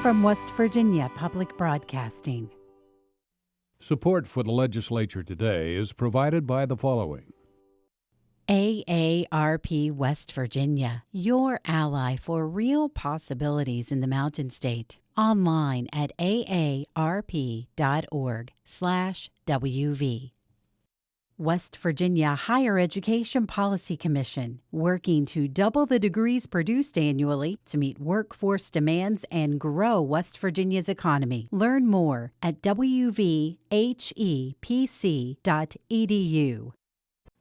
from West Virginia Public Broadcasting. Support for the Legislature Today is provided by the following. AARP West Virginia, your ally for real possibilities in the Mountain State. Online at aarp.org/WV. West Virginia Higher Education Policy Commission, working to double the degrees produced annually to meet workforce demands and grow West Virginia's economy. Learn more at wvhepc.edu.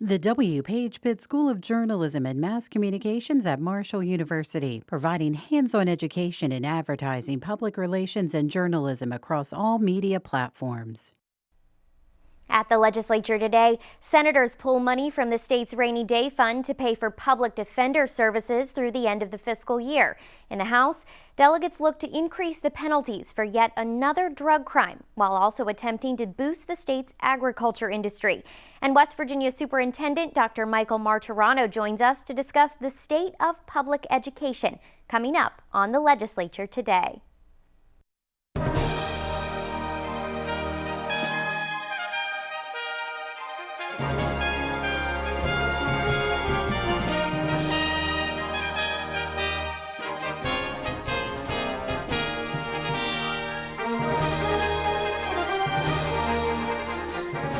The W. Page Pitt School of Journalism and Mass Communications at Marshall University, providing hands-on education in advertising, public relations, and journalism across all media platforms. At the legislature today, senators pull money from the state's rainy day fund to pay for public defender services through the end of the fiscal year. In the House, delegates look to increase the penalties for yet another drug crime, while also attempting to boost the state's agriculture industry. And West Virginia Superintendent Dr. Michael Martirano joins us to discuss the state of public education, coming up on the legislature today.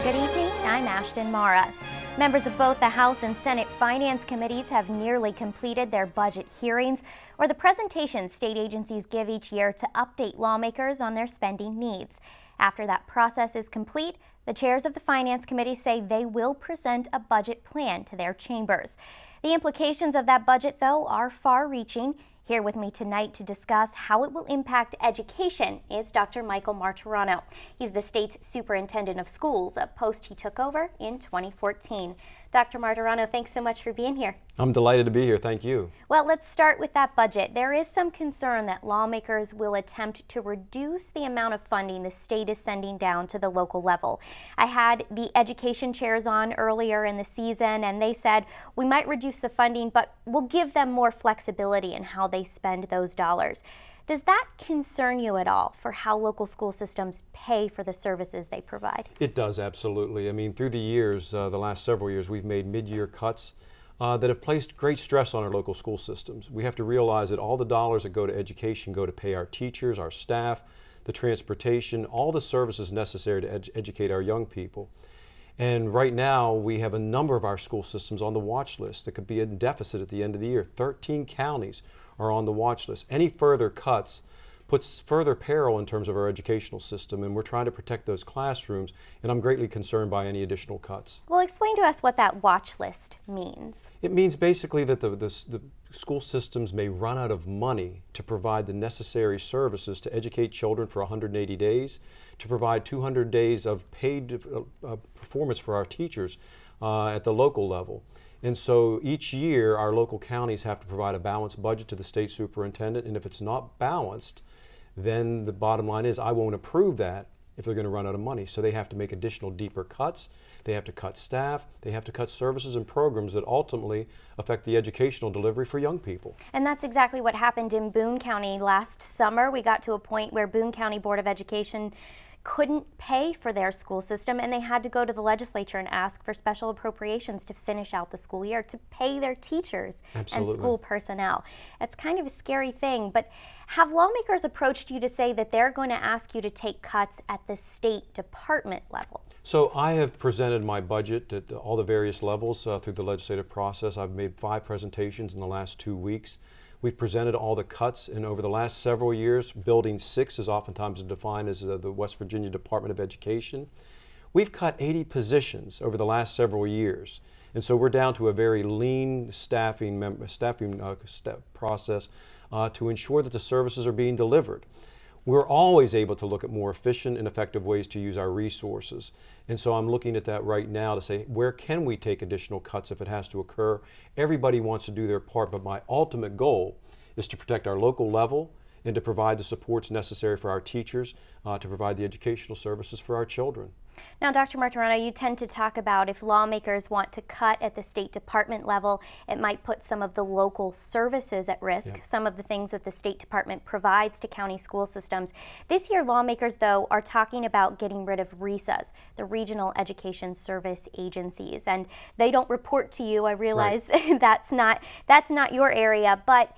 Good evening, I'm Ashton Marra. Members of both the House and Senate Finance Committees have nearly completed their budget hearings, or the presentations state agencies give each year to update lawmakers on their spending needs. After that process is complete, the chairs of the Finance Committee say they will present a budget plan to their chambers. The implications of that budget, though, are far-reaching. Here with me tonight to discuss how it will impact education is Dr. Michael Martirano. He's the state's superintendent of schools, a post he took over in 2014. Dr. Martirano, thanks so much for being here. I'm delighted to be here. Thank you. Well, let's start with that budget. There is some concern that lawmakers will attempt to reduce the amount of funding the state is sending down to the local level. I had the education chairs on earlier in the season, and they said we might reduce the funding, but we'll give them more flexibility in how they spend those dollars. Does that concern you at all for how local school systems pay for the services they provide? It does, absolutely. I mean, through the years, the last several years, we've made mid-year cuts that have placed great stress on our local school systems. We have to realize that all the dollars that go to education go to pay our teachers, our staff, the transportation, all the services necessary to educate our young people. And right now, we have a number of our school systems on the watch list that could be in deficit at the end of the year. 13 counties are on the watch list. Any further cuts puts further peril in terms of our educational system, and we're trying to protect those classrooms, and I'm greatly concerned by any additional cuts. Well, explain to us what that watch list means. It means basically that the school systems may run out of money to provide the necessary services to educate children for 180 days, to provide 200 days of paid performance for our teachers at the local level. And so each year our local counties have to provide a balanced budget to the state superintendent, and if it's not balanced, then the bottom line is I won't approve that if they're going to run out of money. So they have to make additional deeper cuts, they have to cut staff, they have to cut services and programs that ultimately affect the educational delivery for young people. And that's exactly what happened in Boone County last summer. We got to a point where Boone County Board of Education couldn't pay for their school system, and they had to go to the legislature and ask for special appropriations to finish out the school year to pay their teachers and school personnel. It's kind of a scary thing, but have lawmakers approached you to say that they're going to ask you to take cuts at the state department level? So I have presented my budget at all the various levels through the legislative process. I've made 5 presentations in the last 2 weeks. We've presented all the cuts, and over the last several years, Building 6 is oftentimes defined as the West Virginia Department of Education. We've cut 80 positions over the last several years, and so we're down to a very lean staffing process to ensure that the services are being delivered. We're always able to look at more efficient and effective ways to use our resources. And so I'm looking at that right now to say, where can we take additional cuts if it has to occur? Everybody wants to do their part, but my ultimate goal is to protect our local level and to provide the supports necessary for our teachers, to provide the educational services for our children. Now, Dr. Martirano, you tend to talk about if lawmakers want to cut at the State Department level, it might put some of the local services at risk, some of the things that the State Department provides to county school systems. This year, lawmakers, though, are talking about getting rid of RESAs, the Regional Education Service Agencies, and they don't report to you. I realize that's not your area, but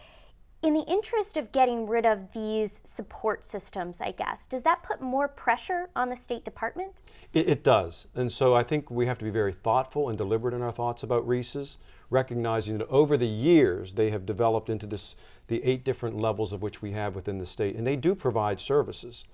in the interest of getting rid of these support systems, I guess, does that put more pressure on the State Department? It does. And so I think we have to be very thoughtful and deliberate in our thoughts about RESAs, recognizing that over the years they have developed into the 8 different levels of which we have within the state, and they do provide services.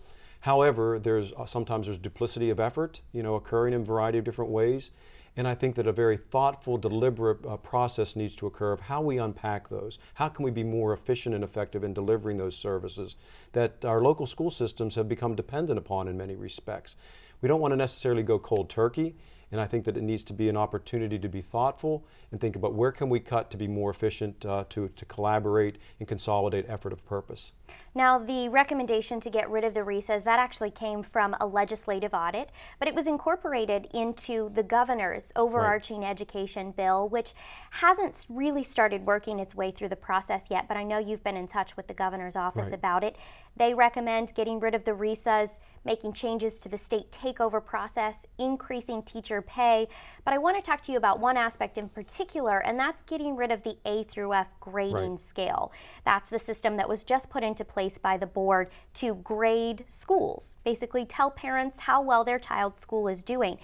However, sometimes there's duplicity of effort, occurring in a variety of different ways. And I think that a very thoughtful, deliberate process needs to occur of how we unpack those. How can we be more efficient and effective in delivering those services that our local school systems have become dependent upon in many respects? We don't want to necessarily go cold turkey, and I think that it needs to be an opportunity to be thoughtful and think about where can we cut to be more efficient, to collaborate and consolidate effort of purpose. Now, the recommendation to get rid of the RESAs, that actually came from a legislative audit, but it was incorporated into the governor's overarching education bill, which hasn't really started working its way through the process yet, but I know you've been in touch with the governor's office about it. They recommend getting rid of the RESAs, making changes to the state takeover process, increasing teacher pay, but I want to talk to you about one aspect in particular, and that's getting rid of the A through F grading scale. That's the system that was just put into place by the board to grade schools, basically tell parents how well their child's school is doing.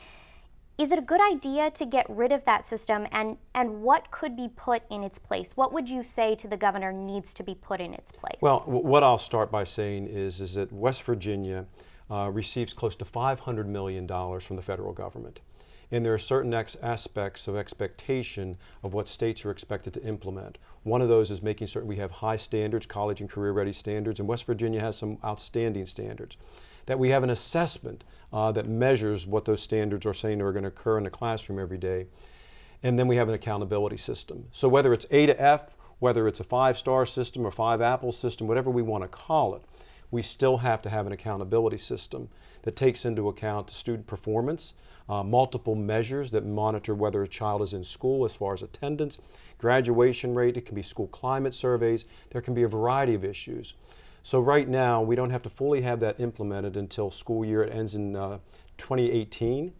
Is it a good idea to get rid of that system, and what could be put in its place? What would you say to the governor needs to be put in its place? Well, what I'll start by saying is that West Virginia receives close to $500 million from the federal government. And there are certain aspects of expectation of what states are expected to implement. One of those is making certain we have high standards, college and career ready standards, and West Virginia has some outstanding standards. That we have an assessment that measures what those standards are saying are going to occur in the classroom every day. And then we have an accountability system. So whether it's A to F, whether it's a 5-star system or 5 apple system, whatever we want to call it, we still have to have an accountability system that takes into account student performance, multiple measures that monitor whether a child is in school as far as attendance, graduation rate, it can be school climate surveys, there can be a variety of issues. So right now, we don't have to fully have that implemented until school year. It ends in 2018.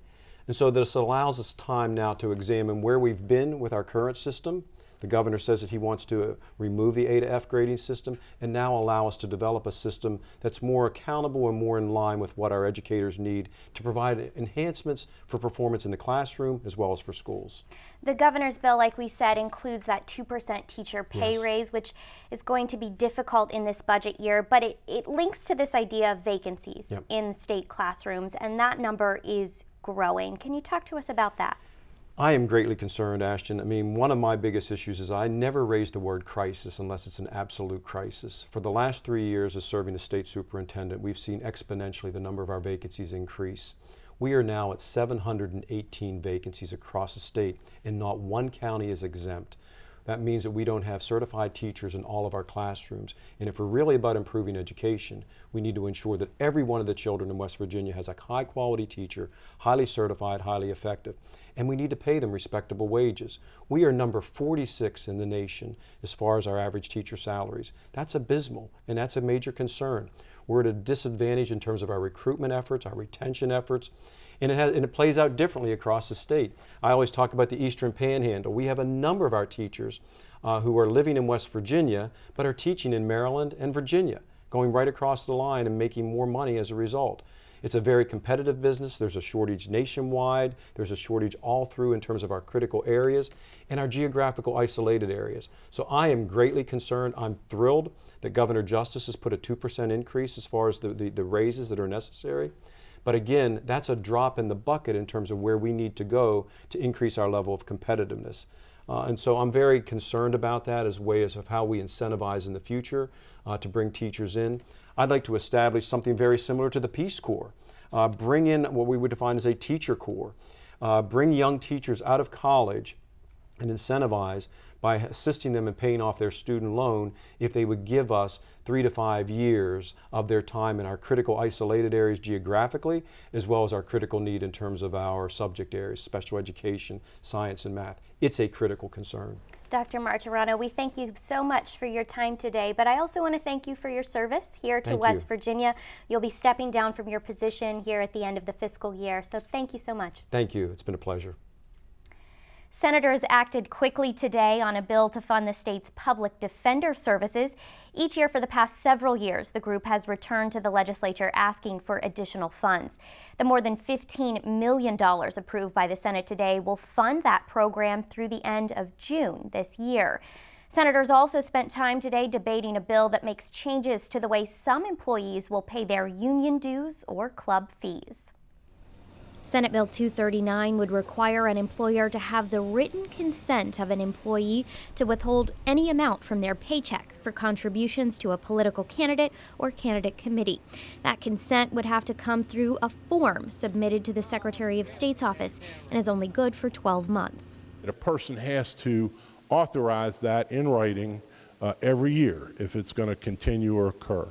And so this allows us time now to examine where we've been with our current system. The governor says that he wants to remove the A to F grading system and now allow us to develop a system that's more accountable and more in line with what our educators need to provide enhancements for performance in the classroom as well as for schools. The governor's bill, like we said, includes that 2% teacher pay raise, which is going to be difficult in this budget year, but it links to this idea of vacancies in state classrooms, and that number is growing. Can you talk to us about that? I am greatly concerned, Ashton. I mean, one of my biggest issues is I never raise the word crisis unless it's an absolute crisis. For the last 3 years of serving as state superintendent, we've seen exponentially the number of our vacancies increase. We are now at 718 vacancies across the state, and not one county is exempt. That means that we don't have certified teachers in all of our classrooms. And if we're really about improving education, we need to ensure that every one of the children in West Virginia has a high quality teacher, highly certified, highly effective. And we need to pay them respectable wages. We are number 46 in the nation as far as our average teacher salaries. That's abysmal, and that's a major concern. We're at a disadvantage in terms of our recruitment efforts, our retention efforts, and it plays out differently across the state. I always talk about the Eastern Panhandle. We have a number of our teachers who are living in West Virginia but are teaching in Maryland and Virginia, going right across the line and making more money as a result. It's a very competitive business. There's a shortage nationwide. There's a shortage all through in terms of our critical areas and our geographical isolated areas. So I am greatly concerned. I'm thrilled that Governor Justice has put a 2% increase as far as the raises that are necessary. But again, that's a drop in the bucket in terms of where we need to go to increase our level of competitiveness. And so I'm very concerned about that as ways of how we incentivize in the future to bring teachers in. I'd like to establish something very similar to the Peace Corps. Bring in what we would define as a teacher corps. Bring young teachers out of college and incentivize by assisting them in paying off their student loan if they would give us 3 to 5 years of their time in our critical isolated areas geographically, as well as our critical need in terms of our subject areas, special education, science, and math. It's a critical concern. Dr. Martirano, we thank you so much for your time today, but I also want to thank you for your service here to West Virginia. You'll be stepping down from your position here at the end of the fiscal year, so thank you so much. Thank you. It's been a pleasure. Senators acted quickly today on a bill to fund the state's public defender services. Each year for the past several years, the group has returned to the legislature asking for additional funds. The more than $15 million approved by the Senate today will fund that program through the end of June this year. Senators also spent time today debating a bill that makes changes to the way some employees will pay their union dues or club fees. Senate Bill 239 would require an employer to have the written consent of an employee to withhold any amount from their paycheck for contributions to a political candidate or candidate committee. That consent would have to come through a form submitted to the Secretary of State's office and is only good for 12 months. A person has to authorize that in writing every year if it's going to continue or occur.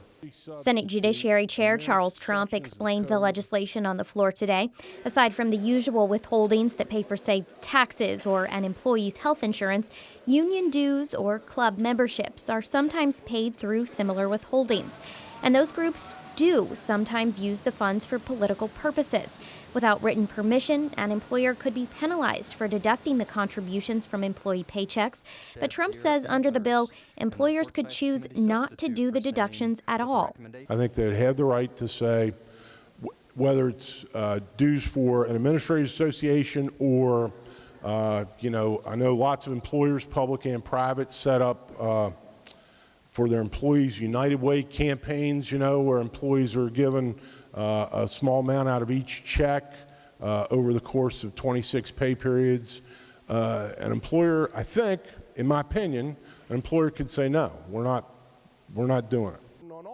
Senate Judiciary Chair Charles Trump explained the legislation on the floor today. Aside from the usual withholdings that pay for, say, taxes or an employee's health insurance, union dues or club memberships are sometimes paid through similar withholdings. And those groups do sometimes use the funds for political purposes. Without written permission, an employer could be penalized for deducting the contributions from employee paychecks. But Trump says under the bill, employers could choose not to do the deductions at all. I think they'd have the right to say whether it's dues for an administrative association or, I know lots of employers, public and private, set up for their employees United Way campaigns, where employees are given a small amount out of each check over the course of 26 pay periods. An employer, I think, in my opinion, an employer could say, no, we're not doing it.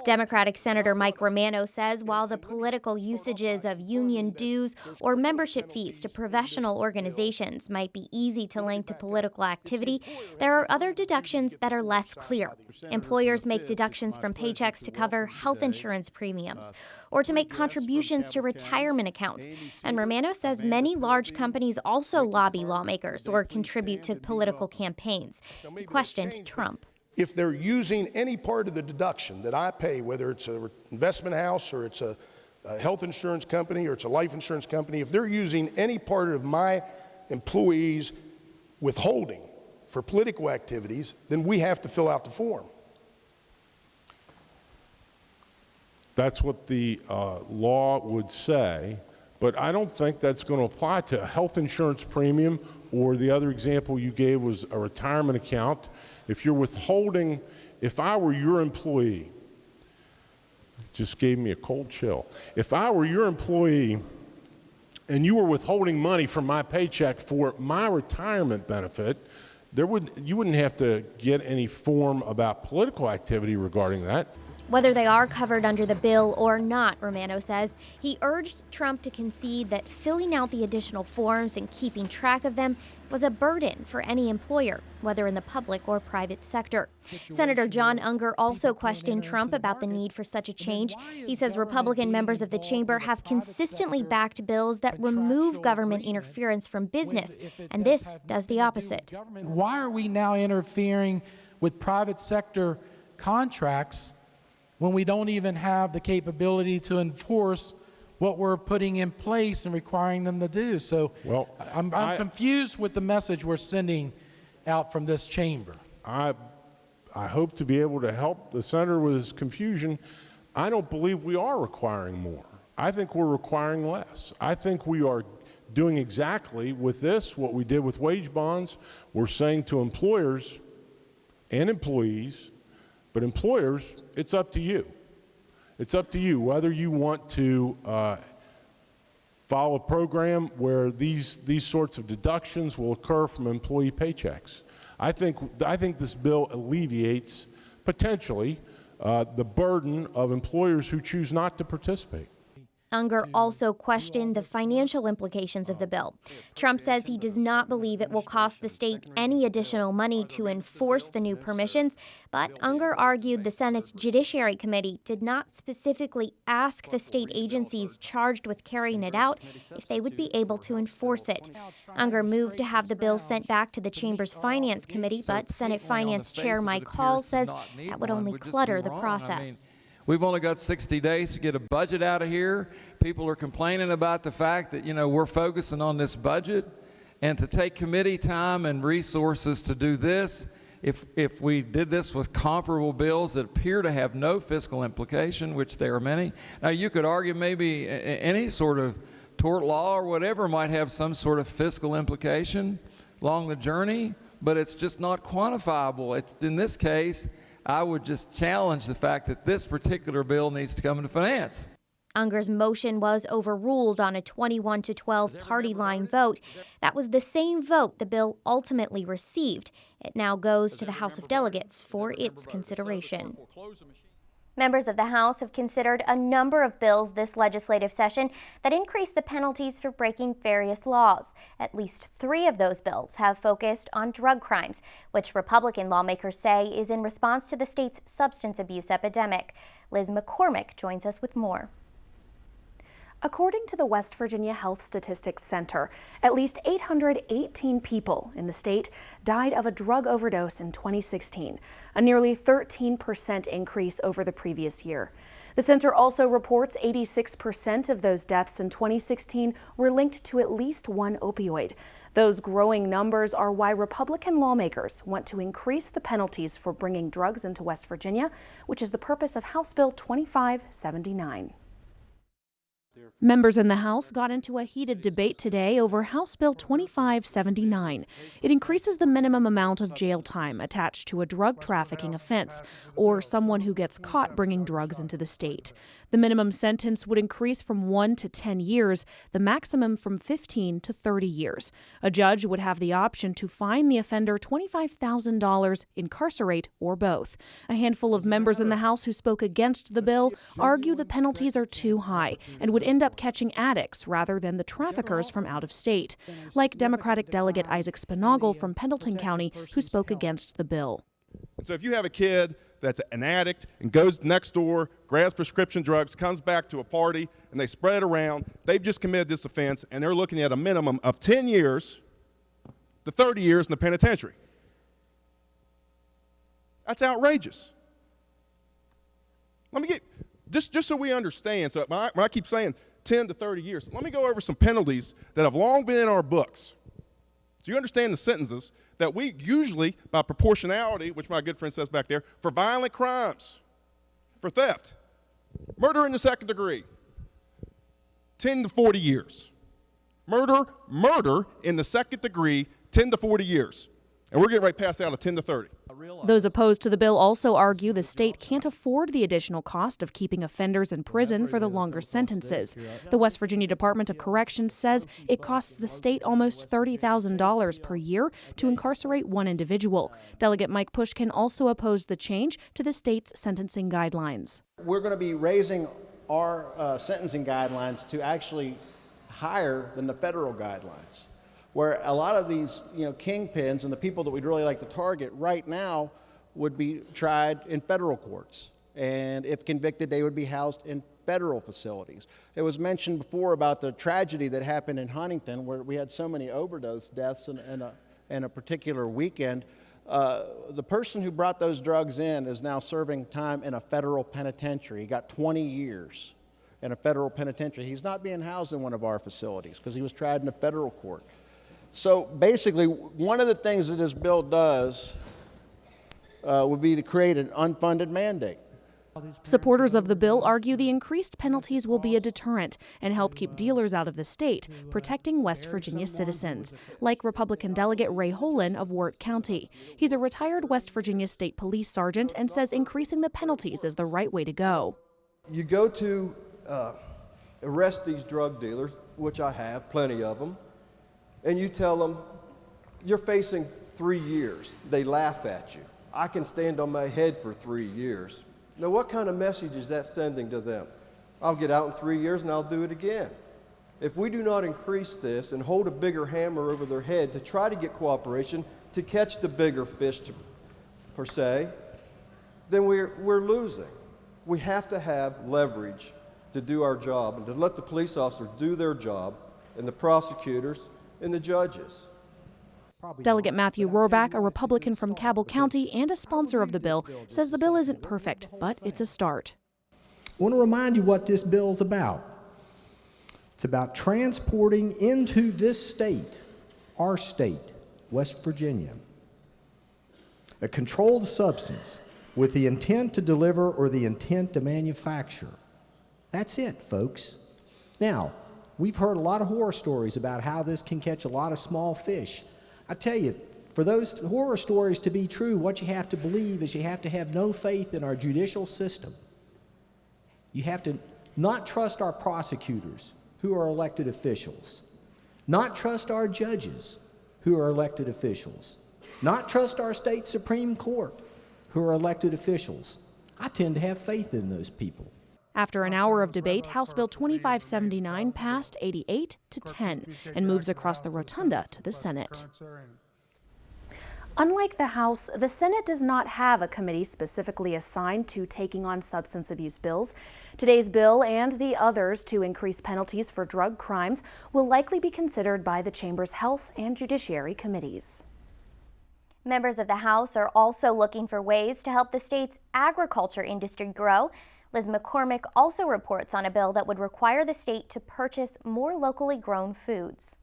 Democratic Senator Mike Romano says while the political usages of union dues or membership fees to professional organizations might be easy to link to political activity, there are other deductions that are less clear. Employers make deductions from paychecks to cover health insurance premiums or to make contributions to retirement accounts. And Romano says many large companies also lobby lawmakers or contribute to political campaigns. He questioned Trump. If they're using any part of the deduction that I pay, whether it's an investment house or it's a health insurance company or it's a life insurance company, if they're using any part of my employees' withholding for political activities, then we have to fill out the form. That's what the law would say, but I don't think that's going to apply to a health insurance premium, or the other example you gave was a retirement account. If you're withholding, if I were your employee, just gave me a cold chill. If I were your employee and you were withholding money from my paycheck for my retirement benefit, you wouldn't have to get any form about political activity regarding that. Whether they are covered under the bill or not, Romano says, he urged Trump to concede that filling out the additional forms and keeping track of them was a burden for any employer, whether in the public or private sector. Senator John Unger also questioned Trump about the need for such a change. He says Republican members of the chamber have consistently backed bills that remove government interference from business, and this does the opposite. Why are we now interfering with private sector contracts when we don't even have the capability to enforce what we're putting in place and requiring them to do? So I'm confused with the message we're sending out from this chamber. I hope to be able to help the senator with his confusion. I don't believe we are requiring more. I think we're requiring less. I think we are doing exactly with this what we did with wage bonds. We're saying to employers and employees, but employers, it's up to you. It's up to you whether you want to follow a program where these sorts of deductions will occur from employee paychecks. I think this bill alleviates potentially the burden of employers who choose not to participate. Unger also questioned the financial implications of the bill. Trump says he does not believe it will cost the state any additional money to enforce the new permissions, but Unger argued the Senate's Judiciary Committee did not specifically ask the state agencies charged with carrying it out if they would be able to enforce it. Unger moved to have the bill sent back to the Chamber's Finance Committee, but Senate Finance Chair Mike Hall says that would only clutter the process. We've only got 60 days to get a budget out of here. People are complaining about the fact that, we're focusing on this budget, and to take committee time and resources to do this, if we did this with comparable bills that appear to have no fiscal implication, which there are many. Now, you could argue maybe any sort of tort law or whatever might have some sort of fiscal implication along the journey, but it's just not quantifiable. In this case, I would just challenge the fact that this particular bill needs to come into finance. Unger's motion was overruled on a 21-12 party line vote. That was the same vote the bill ultimately received. It now goes to the House of Delegates for its consideration. Members of the House have considered a number of bills this legislative session that increase the penalties for breaking various laws. At least 3 of those bills have focused on drug crimes, which Republican lawmakers say is in response to the state's substance abuse epidemic. Liz McCormick joins us with more. According to the West Virginia Health Statistics Center, at least 818 people in the state died of a drug overdose in 2016, a nearly 13% increase over the previous year. The center also reports 86% of those deaths in 2016 were linked to at least one opioid. Those growing numbers are why Republican lawmakers want to increase the penalties for bringing drugs into West Virginia, which is the purpose of House Bill 2579. Members in the House got into a heated debate today over House Bill 2579. It increases the minimum amount of jail time attached to a drug trafficking offense or someone who gets caught bringing drugs into the state. The minimum sentence would increase from 1 to 10 years, the maximum from 15 to 30 years. A judge would have the option to fine the offender $25,000, incarcerate, or both. A handful of members in the House who spoke against the bill argue the penalties are too high and would end up catching addicts rather than the traffickers from out of state, like Democratic Delegate Isaac Spinagle from Pendleton County, who spoke against the bill. And so if you have a kid that's an addict and goes next door, grabs prescription drugs, comes back to a party, and they spread it around, they've just committed this offense, and they're looking at a minimum of 10 years to 30 years in the penitentiary. That's outrageous. Let me get, just so we understand, so when I keep saying 10 to 30 years, let me go over some penalties that have long been in our books. So you understand the sentences that we usually, by proportionality, which my good friend says back there, for violent crimes, for theft, murder in the second degree, 10 to 40 years. Murder in the second degree, 10 to 40 years. And we're getting right past out of 10 to 30. Those opposed to the bill also argue the state can't afford the additional cost of keeping offenders in prison for the longer sentences. The West Virginia Department of Corrections says it costs the state almost $30,000 per year to incarcerate one individual. Delegate Mike Pushkin also opposed the change to the state's sentencing guidelines. We're going to be raising our sentencing guidelines to actually higher than the federal guidelines, where a lot of these, kingpins and the people that we'd really like to target right now would be tried in federal courts. And if convicted, they would be housed in federal facilities. It was mentioned before about the tragedy that happened in Huntington, where we had so many overdose deaths in a particular weekend. The person who brought those drugs in is now serving time in a federal penitentiary. He got 20 years in a federal penitentiary. He's not being housed in one of our facilities because he was tried in a federal court. So basically, one of the things that this bill does would be to create an unfunded mandate. Supporters of the bill argue the increased penalties will be a deterrent and help keep dealers out of the state, protecting West Virginia citizens, like Republican Delegate Ray Holen of Wirt County. He's a retired West Virginia State Police sergeant and says increasing the penalties is the right way to go. You go to arrest these drug dealers, which I have, plenty of them, and you tell them, you're facing 3 years. They laugh at you. I can stand on my head for 3 years. Now, what kind of message is that sending to them? I'll get out in 3 years and I'll do it again. If we do not increase this and hold a bigger hammer over their head to try to get cooperation, to catch the bigger fish per se, then we're losing. We have to have leverage to do our job and to let the police officers do their job, and the prosecutors and the judges. Delegate Matthew Rohrbach, a Republican from Cabell County and a sponsor of the bill, says the bill isn't perfect, but it's a start. I want to remind you what this bill's about. It's about transporting into this state, our state, West Virginia, a controlled substance with the intent to deliver or the intent to manufacture. That's it, folks. Now, we've heard a lot of horror stories about how this can catch a lot of small fish. I tell you, for those horror stories to be true, what you have to believe is you have to have no faith in our judicial system. You have to not trust our prosecutors, who are elected officials, not trust our judges, who are elected officials, not trust our state Supreme Court, who are elected officials. I tend to have faith in those people. After an hour of debate, House Bill 2579 passed 88-10 and moves across the rotunda to the Senate. Unlike the House, the Senate does not have a committee specifically assigned to taking on substance abuse bills. Today's bill and the others to increase penalties for drug crimes will likely be considered by the Chamber's Health and Judiciary committees. Members of the House are also looking for ways to help the state's agriculture industry grow. Liz McCormick also reports on a bill that would require the state to purchase more locally grown foods.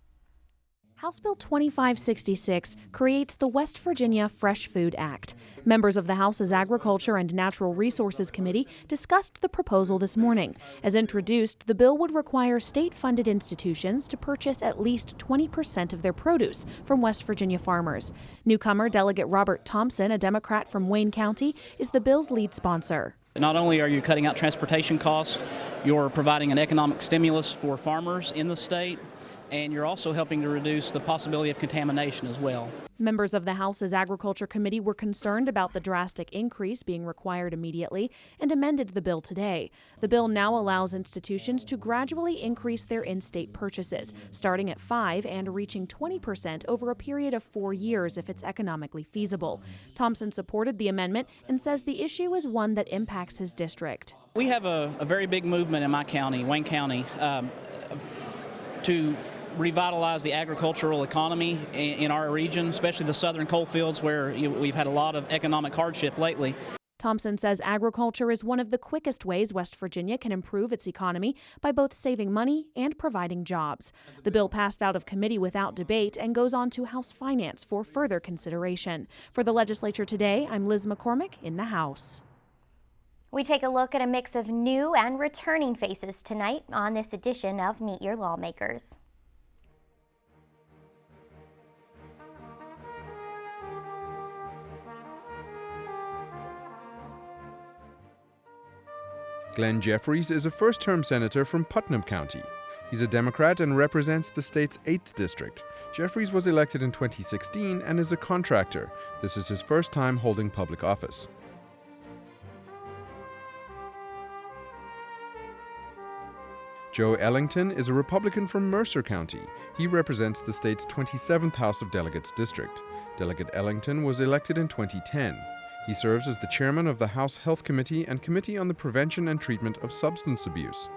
House Bill 2566 creates the West Virginia Fresh Food Act. Members of the House's Agriculture and Natural Resources Committee discussed the proposal this morning. As introduced, the bill would require state-funded institutions to purchase at least 20% of their produce from West Virginia farmers. Newcomer Delegate Robert Thompson, a Democrat from Wayne County, is the bill's lead sponsor. Not only are you cutting out transportation costs, you're providing an economic stimulus for farmers in the state, and you're also helping to reduce the possibility of contamination as well. Members of the House's Agriculture Committee were concerned about the drastic increase being required immediately and amended the bill today. The bill now allows institutions to gradually increase their in-state purchases, starting at 5% and reaching 20% over a period of 4 years if it's economically feasible. Thompson supported the amendment and says the issue is one that impacts his district. We have a very big movement in my county, Wayne County, to revitalize the agricultural economy in our region, especially the southern coal fields where we've had a lot of economic hardship lately. Thompson says agriculture is one of the quickest ways West Virginia can improve its economy by both saving money and providing jobs. The bill passed out of committee without debate and goes on to House Finance for further consideration. For the Legislature Today, I'm Liz McCormick in the House. We take a look at a mix of new and returning faces tonight on this edition of Meet Your Lawmakers. Glenn Jeffries is a first-term senator from Putnam County. He's a Democrat and represents the state's 8th district. Jeffries was elected in 2016 and is a contractor. This is his first time holding public office. Joe Ellington is a Republican from Mercer County. He represents the state's 27th House of Delegates district. Delegate Ellington was elected in 2010. He serves as the chairman of the House Health Committee and Committee on the Prevention and Treatment of Substance Abuse.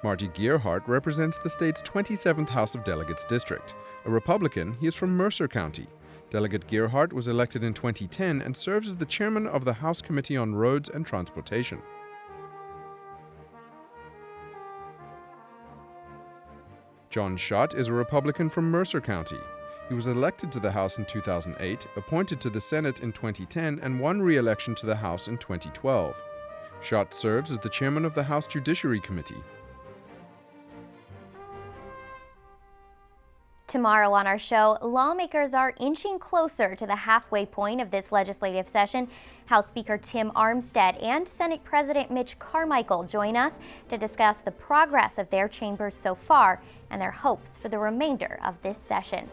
Marty Gearhart represents the state's 27th House of Delegates district. A Republican, he is from Mercer County. Delegate Gearhart was elected in 2010 and serves as the chairman of the House Committee on Roads and Transportation. John Schott is a Republican from Mercer County. He was elected to the House in 2008, appointed to the Senate in 2010, and won re-election to the House in 2012. Schott serves as the chairman of the House Judiciary Committee. Tomorrow on our show, lawmakers are inching closer to the halfway point of this legislative session. House Speaker Tim Armstead and Senate President Mitch Carmichael join us to discuss the progress of their chambers so far and their hopes for the remainder of this session.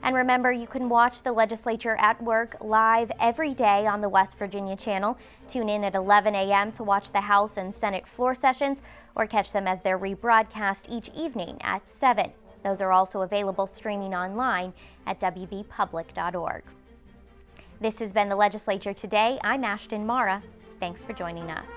And remember, you can watch the Legislature at Work live every day on the West Virginia channel. Tune in at 11 a.m. to watch the House and Senate floor sessions, or catch them as they're rebroadcast each evening at 7. Those are also available streaming online at wvpublic.org. This has been the Legislature Today. I'm Ashton Marra. Thanks for joining us.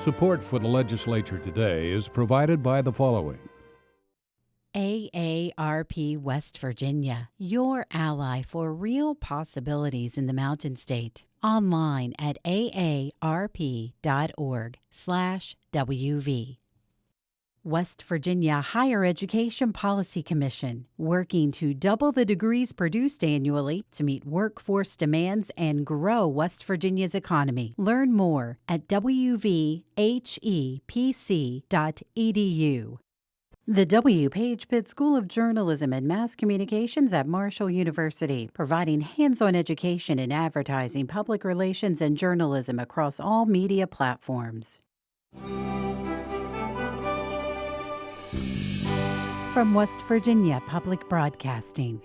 Support for the Legislature Today is provided by the following. AARP West Virginia, your ally for real possibilities in the Mountain State. Online at aarp.org/WV. West Virginia Higher Education Policy Commission, working to double the degrees produced annually to meet workforce demands and grow West Virginia's economy. Learn more at wvhepc.edu. The W. Page Pitt School of Journalism and Mass Communications at Marshall University, providing hands-on education in advertising, public relations, and journalism across all media platforms. From West Virginia Public Broadcasting.